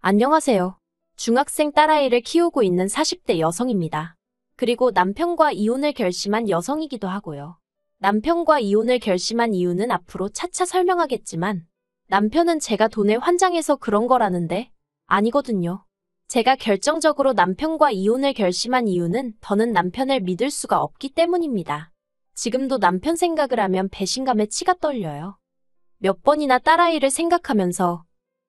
안녕하세요. 중학생 딸아이를 키우고 있는 40대 여성입니다. 그리고 남편과 이혼을 결심한 여성이기도 하고요. 남편과 이혼을 결심한 이유는 앞으로 차차 설명하겠지만 남편은 제가 돈에 환장해서 그런 거라는데 아니거든요. 제가 결정적으로 남편과 이혼을 결심한 이유는 더는 남편을 믿을 수가 없기 때문입니다. 지금도 남편 생각을 하면 배신감에 치가 떨려요. 몇 번이나 딸아이를 생각하면서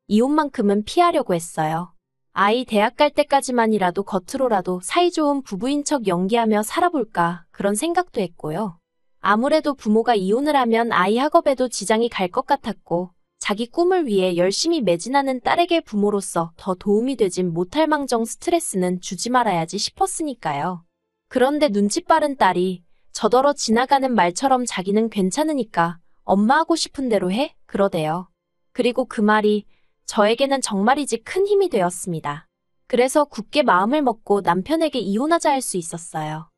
이혼만큼은 피하려고 했어요. 아이 대학 갈 때까지만이라도 겉으로라도 사이좋은 부부인 척 연기하며 살아볼까 그런 생각도 했고요. 아무래도 부모가 이혼을 하면 아이 학업에도 지장이 갈 것 같았고 자기 꿈을 위해 열심히 매진하는 딸에게 부모로서 더 도움이 되진 못할 망정 스트레스는 주지 말아야지 싶었으니까요. 그런데 눈치 빠른 딸이 저더러 지나가는 말처럼 자기는 괜찮으니까 엄마 하고 싶은 대로 해? 그러대요. 그리고 그 말이 저에게는 정말이지 큰 힘이 되었습니다. 그래서 굳게 마음을 먹고 남편에게 이혼하자 할 수 있었어요.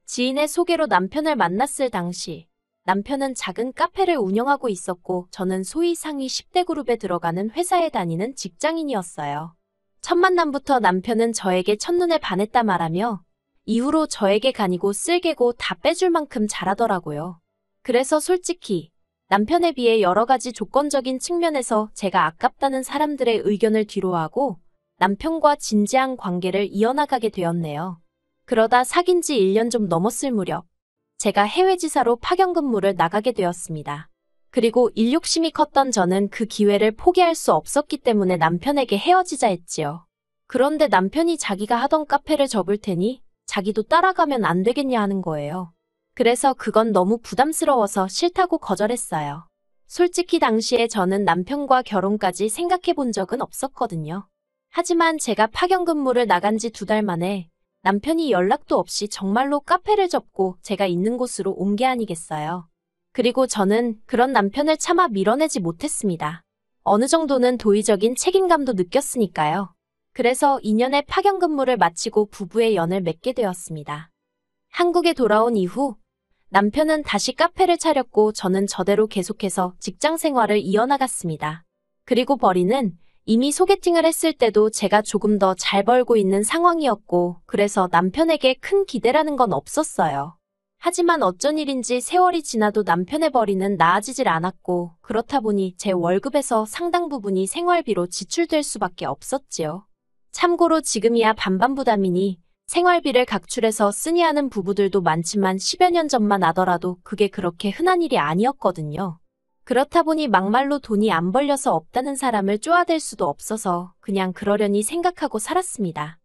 지인의 소개로 남편을 만났을 당시 남편은 작은 카페를 운영하고 있었고 저는 소위 상위 10대 그룹에 들어가는 회사에 다니는 직장인이었어요. 첫 만남부터 남편은 저에게 첫눈에 반했다 말하며 이후로 저에게 간이고 쓸개고 다 빼줄 만큼 잘하더라고요. 그래서 솔직히 남편에 비해 여러 가지 조건적인 측면에서 제가 아깝다는 사람들의 의견을 뒤로하고 남편과 진지한 관계를 이어나가게 되었네요. 그러다 사귄 지 1년 좀 넘었을 무렵 제가 해외 지사로 파견 근무를 나가게 되었습니다. 그리고 일 욕심이 컸던 저는 그 기회를 포기할 수 없었기 때문에 남편에게 헤어지자 했지요. 그런데 남편이 자기가 하던 카페를 접을 테니 자기도 따라가면 안 되겠냐 하는 거예요. 그래서 그건 너무 부담스러워서 싫다고 거절했어요. 솔직히 당시에 저는 남편과 결혼까지 생각해 본 적은 없었거든요. 하지만 제가 파견 근무를 나간 지 2달 만에 남편이 연락도 없이 정말로 카페를 접고 제가 있는 곳으로 온 게 아니겠어요. 그리고 저는 그런 남편을 차마 밀어내지 못했습니다. 어느 정도는 도의적인 책임감도 느꼈으니까요. 그래서 2년의 파견 근무를 마치고 부부의 연을 맺게 되었습니다. 한국에 돌아온 이후 남편은 다시 카페를 차렸고 저는 저대로 계속해서 직장 생활을 이어나갔습니다. 그리고 벌이는 이미 소개팅을 했을 때도 제가 조금 더 잘 벌고 있는 상황이었고 그래서 남편에게 큰 기대라는 건 없었어요. 하지만 어쩐 일인지 세월이 지나도 남편의 벌이는 나아지질 않았고 그렇다 보니 제 월급에서 상당 부분이 생활비로 지출될 수밖에 없었지요. 참고로 지금이야 반반 부담이니 생활비를 각출해서 쓰니 하는 부부들도 많지만 10여 년 전만 하더라도 그게 그렇게 흔한 일이 아니었거든요. 그렇다 보니 막말로 돈이 안 벌려서 없다는 사람을 쪼아댈 수도 없어서 그냥 그러려니 생각하고 살았습니다.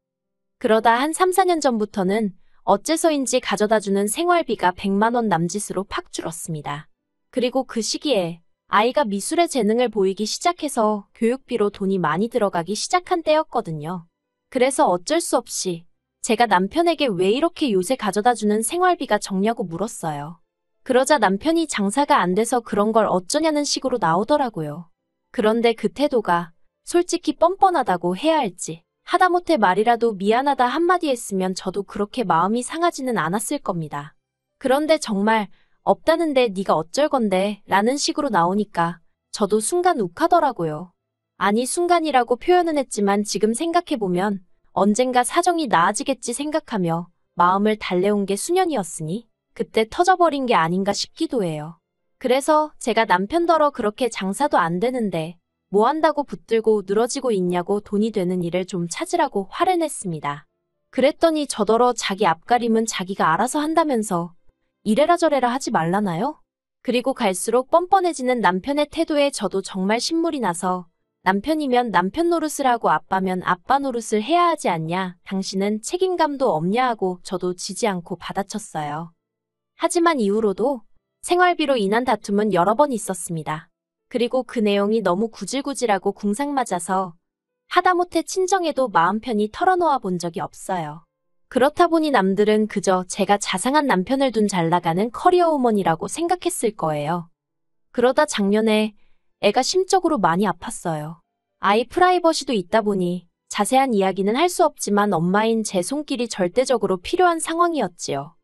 그러다 한 3, 4년 전부터는 어째서인지 가져다주는 생활비가 100만 원 남짓으로 팍 줄었습니다. 그리고 그 시기에 아이가 미술의 재능을 보이기 시작해서 교육비로 돈이 많이 들어가기 시작한 때였거든요. 그래서 어쩔 수 없이 제가 남편에게 왜 이렇게 요새 가져다주는 생활비가 적냐고 물었어요. 그러자 남편이 장사가 안 돼서 그런 걸 어쩌냐는 식으로 나오더라고요. 그런데 그 태도가 솔직히 뻔뻔하다고 해야 할지 하다못해 말이라도 미안하다 한마디 했으면 저도 그렇게 마음이 상하지는 않았을 겁니다. 그런데 정말 없다는데 네가 어쩔 건데 라는 식으로 나오니까 저도 순간 욱하더라고요. 아니 순간이라고 표현은 했지만 지금 생각해보면 언젠가 사정이 나아지겠지 생각하며 마음을 달래온 게 수년이었으니 그때 터져버린 게 아닌가 싶기도 해요. 그래서 제가 남편더러 그렇게 장사도 안 되는데 뭐 한다고 붙들고 늘어지고 있냐고 돈이 되는 일을 좀 찾으라고 화를 냈습니다. 그랬더니 저더러 자기 앞가림은 자기가 알아서 한다면서 이래라 저래라 하지 말라나요? 그리고 갈수록 뻔뻔해지는 남편의 태도에 저도 정말 신물이 나서 남편이면 남편 노릇을 하고 아빠면 아빠 노릇을 해야 하지 않냐, 당신은 책임감도 없냐 하고 저도 지지 않고 받아쳤어요. 하지만 이후로도 생활비로 인한 다툼은 여러 번 있었습니다. 그리고 그 내용이 너무 구질구질하고 궁상맞아서 하다못해 친정에도 마음 편히 털어놓아 본 적이 없어요. 그렇다 보니 남들은 그저 제가 자상한 남편을 둔 잘나가는 커리어 우먼이라고 생각했을 거예요. 그러다 작년에 애가 심적으로 많이 아팠어요. 아이 프라이버시도 있다 보니 자세한 이야기는 할 수 없지만 엄마인 제 손길이 절대적으로 필요한 상황이었지요.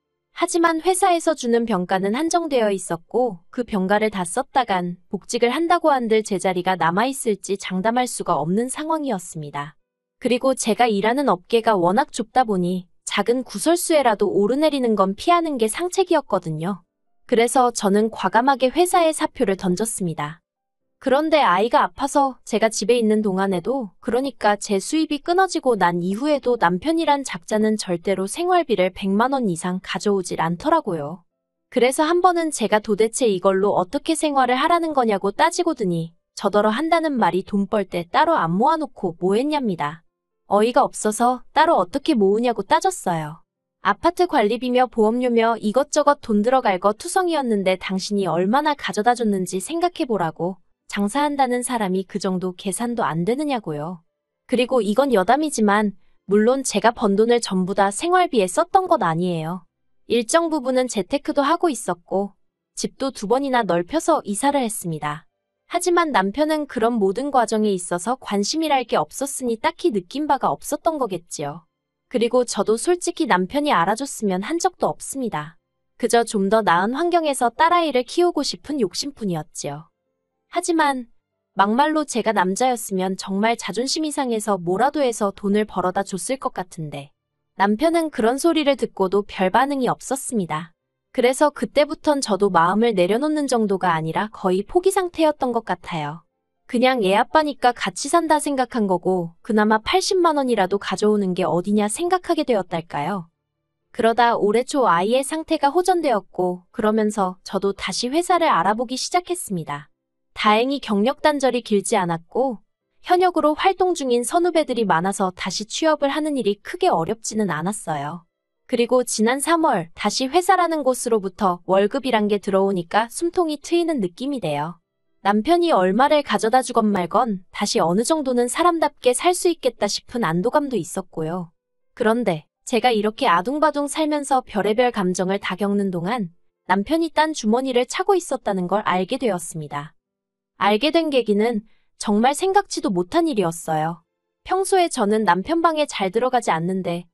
하지만 회사에서 주는 병가는 한정되어 있었고 그 병가를 다 썼다간 복직을 한다고 한들 제자리가 남아있을지 장담할 수가 없는 상황이었습니다. 그리고 제가 일하는 업계가 워낙 좁다 보니 작은 구설수에라도 오르내리는 건 피하는 게 상책이었거든요. 그래서 저는 과감하게 회사에 사표를 던졌습니다. 그런데 아이가 아파서 제가 집에 있는 동안에도, 그러니까 제 수입이 끊어지고 난 이후에도 남편이란 작자는 절대로 생활비를 100만 원 이상 가져오질 않더라고요. 그래서 한 번은 제가 도대체 이걸로 어떻게 생활을 하라는 거냐고 따지고 드니 저더러 한다는 말이 돈 벌 때 따로 안 모아놓고 뭐 했냐입니다. 어이가 없어서 따로 어떻게 모으냐고 따졌어요. 아파트 관리비며 보험료며 이것저것 돈 들어갈 거 투성이었는데 당신이 얼마나 가져다 줬는지 생각해보라고. 장사한다는 사람이 그 정도 계산도 안 되느냐고요. 그리고 이건 여담이지만 물론 제가 번 돈을 전부 다 생활비에 썼던 건 아니에요. 일정 부분은 재테크도 하고 있었고 집도 2번이나 넓혀서 이사를 했습니다. 하지만 남편은 그런 모든 과정에 있어서 관심이랄 게 없었으니 딱히 느낀 바가 없었던 거겠지요. 그리고 저도 솔직히 남편이 알아줬으면 한 적도 없습니다. 그저 좀 더 나은 환경에서 딸아이를 키우고 싶은 욕심뿐이었지요. 하지만 막말로 제가 남자였으면 정말 자존심이 상해서 뭐라도 해서 돈을 벌어다 줬을 것 같은데 남편은 그런 소리를 듣고도 별 반응이 없었습니다. 그래서 그때부턴 저도 마음을 내려놓는 정도가 아니라 거의 포기 상태였던 것 같아요. 그냥 애 아빠니까 같이 산다 생각한 거고 그나마 80만 원이라도 가져오는 게 어디냐 생각하게 되었달까요. 그러다 올해 초 아이의 상태가 호전되었고 그러면서 저도 다시 회사를 알아보기 시작했습니다. 다행히 경력 단절이 길지 않았고 현역으로 활동 중인 선후배들이 많아서 다시 취업을 하는 일이 크게 어렵지는 않았어요. 그리고 지난 3월 다시 회사라는 곳으로부터 월급이란 게 들어오니까 숨통이 트이는 느낌이 돼요. 남편이 얼마를 가져다 주건 말건 다시 어느 정도는 사람답게 살 수 있겠다 싶은 안도감도 있었고요. 그런데 제가 이렇게 아둥바둥 살면서 별의별 감정을 다 겪는 동안 남편이 딴 주머니를 차고 있었다는 걸 알게 되었습니다. 알게 된 계기는 정말 생각지도 못한 일이었어요. 평소에 저는 남편 방에 잘 들어가지 않는데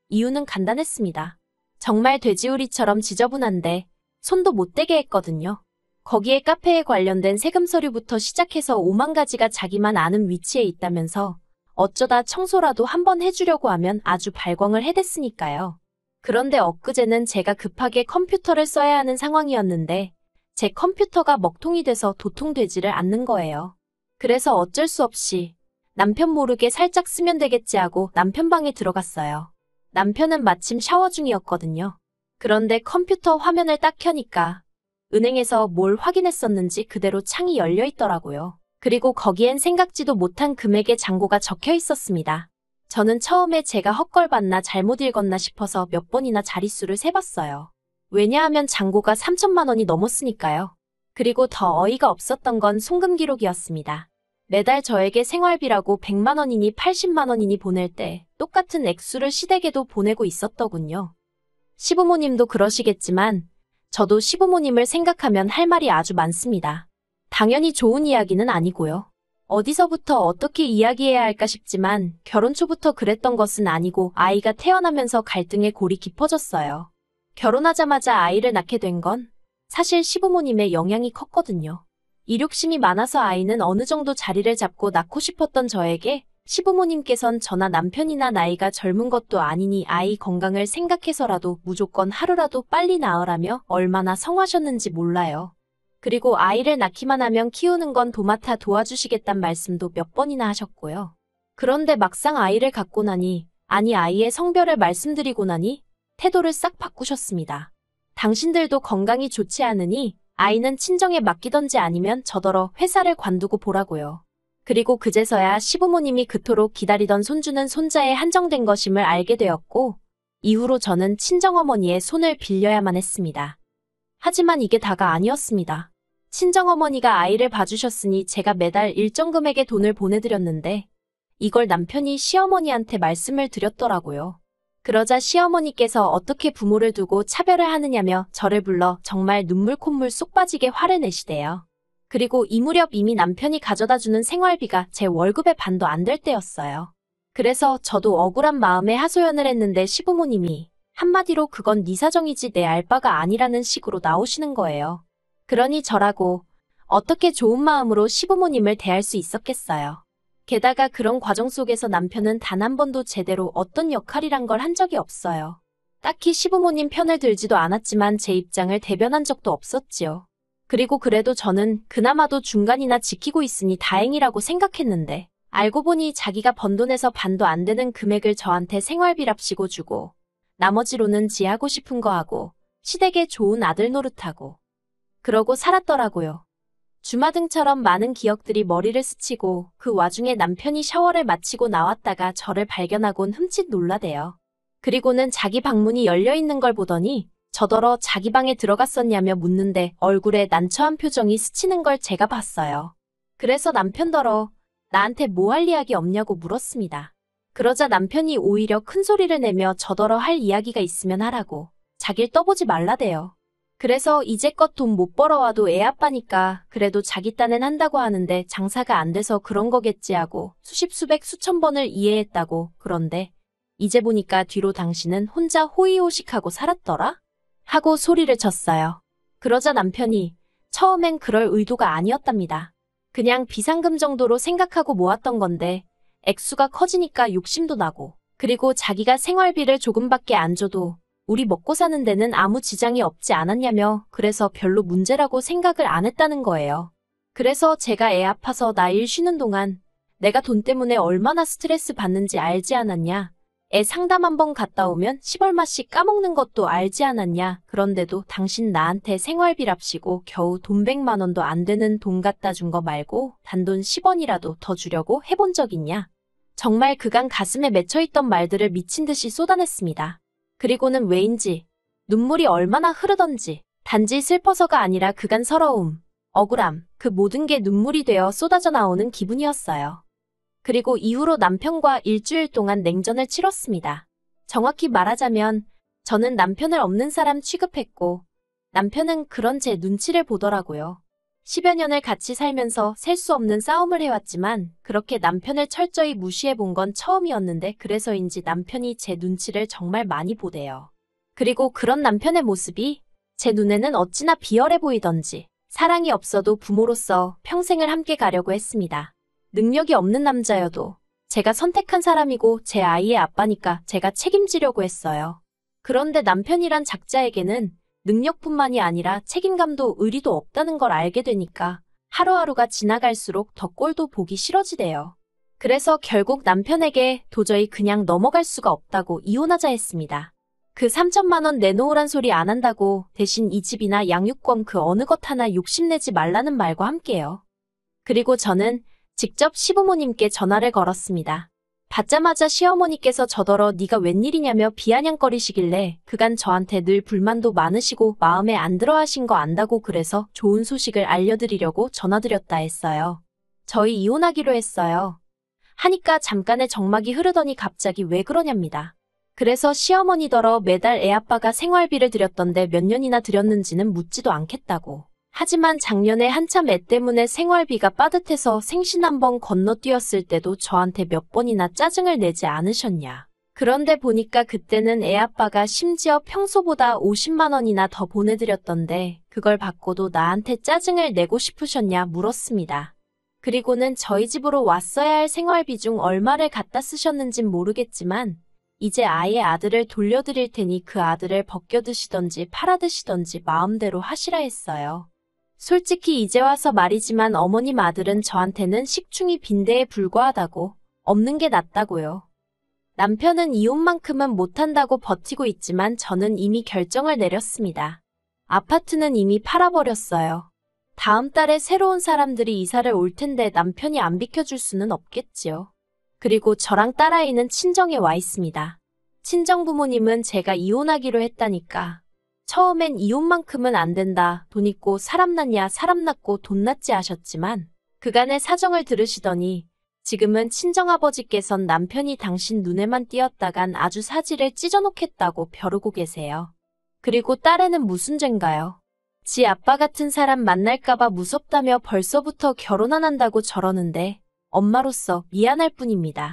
이유는 간단했습니다. 정말 돼지우리처럼 지저분한데 손도 못 대게 했거든요. 거기에 카페에 관련된 세금 서류부터 시작해서 5만 가지가 자기만 아는 위치에 있다면서 어쩌다 청소라도 한번 해주려고 하면 아주 발광을 해댔으니까요. 그런데 엊그제는 제가 급하게 컴퓨터를 써야 하는 상황이었는데 제 컴퓨터가 먹통이 돼서 도통되지를 않는 거예요. 그래서 어쩔 수 없이 남편 모르게 살짝 쓰면 되겠지 하고 남편 방에 들어갔어요. 남편은 마침 샤워 중이었거든요. 그런데 컴퓨터 화면을 딱 켜니까 은행에서 뭘 확인했었는지 그대로 창이 열려 있더라고요. 그리고 거기엔 생각지도 못한 금액의 잔고가 적혀 있었습니다. 저는 처음에 제가 헛걸봤나 잘못 읽었나 싶어서 몇 번이나 자릿수를 세봤어요. 왜냐하면 잔고가 3천만 원이 넘었으니까요. 그리고 더 어이가 없었던 건 송금 기록이었습니다. 매달 저에게 생활비라고 100만 원이니 80만 원이니 보낼 때 똑같은 액수를 시댁에도 보내고 있었더군요. 시부모님도 그러시겠지만 저도 시부모님을 생각하면 할 말이 아주 많습니다. 당연히 좋은 이야기는 아니고요. 어디서부터 어떻게 이야기해야 할까 싶지만 결혼 초부터 그랬던 것은 아니고 아이가 태어나면서 갈등의 골이 깊어졌어요. 결혼하자마자 아이를 낳게 된 건 사실 시부모님의 영향이 컸거든요. 이륙심이 많아서 아이는 어느 정도 자리를 잡고 낳고 싶었던 저에게 시부모님께선 저나 남편이나 나이가 젊은 것도 아니니 아이 건강을 생각해서라도 무조건 하루라도 빨리 낳으라며 얼마나 성하셨는지 몰라요. 그리고 아이를 낳기만 하면 키우는 건 도맡아 도와주시겠단 말씀도 몇 번이나 하셨고요. 그런데 막상 아이를 갖고 나니, 아니 아이의 성별을 말씀드리고 나니 태도를 싹 바꾸셨습니다. 당신들도 건강이 좋지 않으니 아이는 친정에 맡기던지 아니면 저더러 회사를 관두고 보라고요. 그리고 그제서야 시부모님이 그토록 기다리던 손주는 손자에 한정된 것임을 알게 되었고 이후로 저는 친정어머니의 손을 빌려야만 했습니다. 하지만 이게 다가 아니었습니다. 친정어머니가 아이를 봐주셨으니 제가 매달 일정 금액의 돈을 보내드렸는데 이걸 남편이 시어머니한테 말씀을 드렸더라고요. 그러자 시어머니께서 어떻게 부모를 두고 차별을 하느냐며 저를 불러 정말 눈물 콧물 쏙 빠지게 화를 내시대요. 그리고 이 무렵 이미 남편이 가져다주는 생활비가 제 월급의 반도 안 될 때였어요. 그래서 저도 억울한 마음에 하소연을 했는데 시부모님이 한마디로 그건 네 사정이지 내 알 바가 아니라는 식으로 나오시는 거예요. 그러니 저라고 어떻게 좋은 마음으로 시부모님을 대할 수 있었겠어요. 게다가 그런 과정 속에서 남편은 단 한 번도 제대로 어떤 역할이란 걸 한 적이 없어요. 딱히 시부모님 편을 들지도 않았지만 제 입장을 대변한 적도 없었지요. 그리고 그래도 저는 그나마도 중간이나 지키고 있으니 다행이라고 생각했는데 알고 보니 자기가 번 돈에서 반도 안 되는 금액을 저한테 생활비랍시고 주고 나머지로는 지 하고 싶은 거 하고 시댁에 좋은 아들 노릇하고 그러고 살았더라고요. 주마등처럼 많은 기억들이 머리를 스치고 그 와중에 남편이 샤워를 마치고 나왔다가 저를 발견하곤 흠칫 놀라대요. 그리고는 자기 방문이 열려있는 걸 보더니 저더러 자기 방에 들어갔었냐며 묻는데 얼굴에 난처한 표정이 스치는 걸 제가 봤어요. 그래서 남편더러 나한테 뭐 할 이야기 없냐고 물었습니다. 그러자 남편이 오히려 큰 소리를 내며 저더러 할 이야기가 있으면 하라고 자길 떠보지 말라대요. 그래서 이제껏 돈 못 벌어와도 애 아빠니까 그래도 자기 딴엔 한다고 하는데 장사가 안 돼서 그런 거겠지 하고 수십 수백 수천 번을 이해했다고. 그런데 이제 보니까 뒤로 당신은 혼자 호의호식하고 살았더라? 하고 소리를 쳤어요. 그러자 남편이 처음엔 그럴 의도가 아니었답니다. 그냥 비상금 정도로 생각하고 모았던 건데 액수가 커지니까 욕심도 나고 그리고 자기가 생활비를 조금밖에 안 줘도 우리 먹고 사는 데는 아무 지장이 없지 않았냐며 그래서 별로 문제라고 생각을 안 했다는 거예요. 그래서 제가 애 아파서 나 일 쉬는 동안 내가 돈 때문에 얼마나 스트레스 받는지 알지 않았냐. 애 상담 한번 갔다 오면 10얼마씩 까먹는 것도 알지 않았냐. 그런데도 당신 나한테 생활비랍시고 겨우 돈 100만 원도 안 되는 돈 갖다 준 거 말고 단돈 10원이라도 더 주려고 해본 적 있냐. 정말 그간 가슴에 맺혀있던 말들을 미친 듯이 쏟아냈습니다. 그리고는 왜인지 눈물이 얼마나 흐르던지 단지 슬퍼서가 아니라 그간 서러움, 억울함, 그 모든 게 눈물이 되어 쏟아져 나오는 기분이었어요. 그리고 이후로 남편과 일주일 동안 냉전을 치렀습니다. 정확히 말하자면 저는 남편을 없는 사람 취급했고 남편은 그런 제 눈치를 보더라고요. 10여 년을 같이 살면서 셀 수 없는 싸움을 해왔지만 그렇게 남편을 철저히 무시해본 건 처음이었는데 그래서인지 남편이 제 눈치를 정말 많이 보대요. 그리고 그런 남편의 모습이 제 눈에는 어찌나 비열해 보이던지 사랑이 없어도 부모로서 평생을 함께 가려고 했습니다. 능력이 없는 남자여도 제가 선택한 사람이고 제 아이의 아빠니까 제가 책임지려고 했어요. 그런데 남편이란 작자에게는 능력뿐만이 아니라 책임감도 의리도 없다는 걸 알게 되니까 하루하루가 지나갈수록 더 꼴도 보기 싫어지대요. 그래서 결국 남편에게 도저히 그냥 넘어갈 수가 없다고 이혼하자 했습니다. 그 3천만 원 내놓으란 소리 안 한다고 대신 이 집이나 양육권 그 어느 것 하나 욕심내지 말라는 말과 함께요. 그리고 저는 직접 시부모님께 전화를 걸었습니다. 받자마자 시어머니께서 저더러 네가 웬일이냐며 비아냥거리시길래 그간 저한테 늘 불만도 많으시고 마음에 안 들어 하신 거 안다고 그래서 좋은 소식을 알려드리려고 전화드렸다 했어요. 저희 이혼하기로 했어요. 하니까 잠깐의 정막이 흐르더니 갑자기 왜 그러냐입니다. 그래서 시어머니더러 매달 애아빠가 생활비를 드렸던데 몇 년이나 드렸는지는 묻지도 않겠다고. 하지만 작년에 한참 애 때문에 생활비가 빠듯해서 생신 한번 건너뛰었을 때도 저한테 몇 번이나 짜증을 내지 않으셨냐. 그런데 보니까 그때는 애아빠가 심지어 평소보다 50만 원이나 더 보내드렸던데 그걸 받고도 나한테 짜증을 내고 싶으셨냐 물었습니다. 그리고는 저희 집으로 왔어야 할 생활비 중 얼마를 갖다 쓰셨는진 모르겠지만 이제 아예 아들을 돌려드릴 테니 그 아들을 벗겨드시던지 팔아드시던지 마음대로 하시라 했어요. 솔직히 이제 와서 말이지만 어머님 아들은 저한테는 식충이 빈대에 불과하다고 없는 게 낫다고요. 남편은 이혼만큼은 못한다고 버티고 있지만 저는 이미 결정을 내렸습니다. 아파트는 이미 팔아버렸어요. 다음 달에 새로운 사람들이 이사를 올 텐데 남편이 안 비켜줄 수는 없겠지요. 그리고 저랑 딸아이는 친정에 와 있습니다. 친정부모님은 제가 이혼하기로 했다니까 처음엔 이혼만큼은 안 된다. 돈 있고 사람 낳냐 사람 낳고 돈 낳지 하셨지만 그간의 사정을 들으시더니 지금은 친정아버지께선 남편이 당신 눈에만 띄었다간 아주 사지를 찢어놓겠다고 벼르고 계세요. 그리고 딸애는 무슨 죄인가요? 지 아빠 같은 사람 만날까봐 무섭다며 벌써부터 결혼 안 한다고 저러는데 엄마로서 미안할 뿐입니다.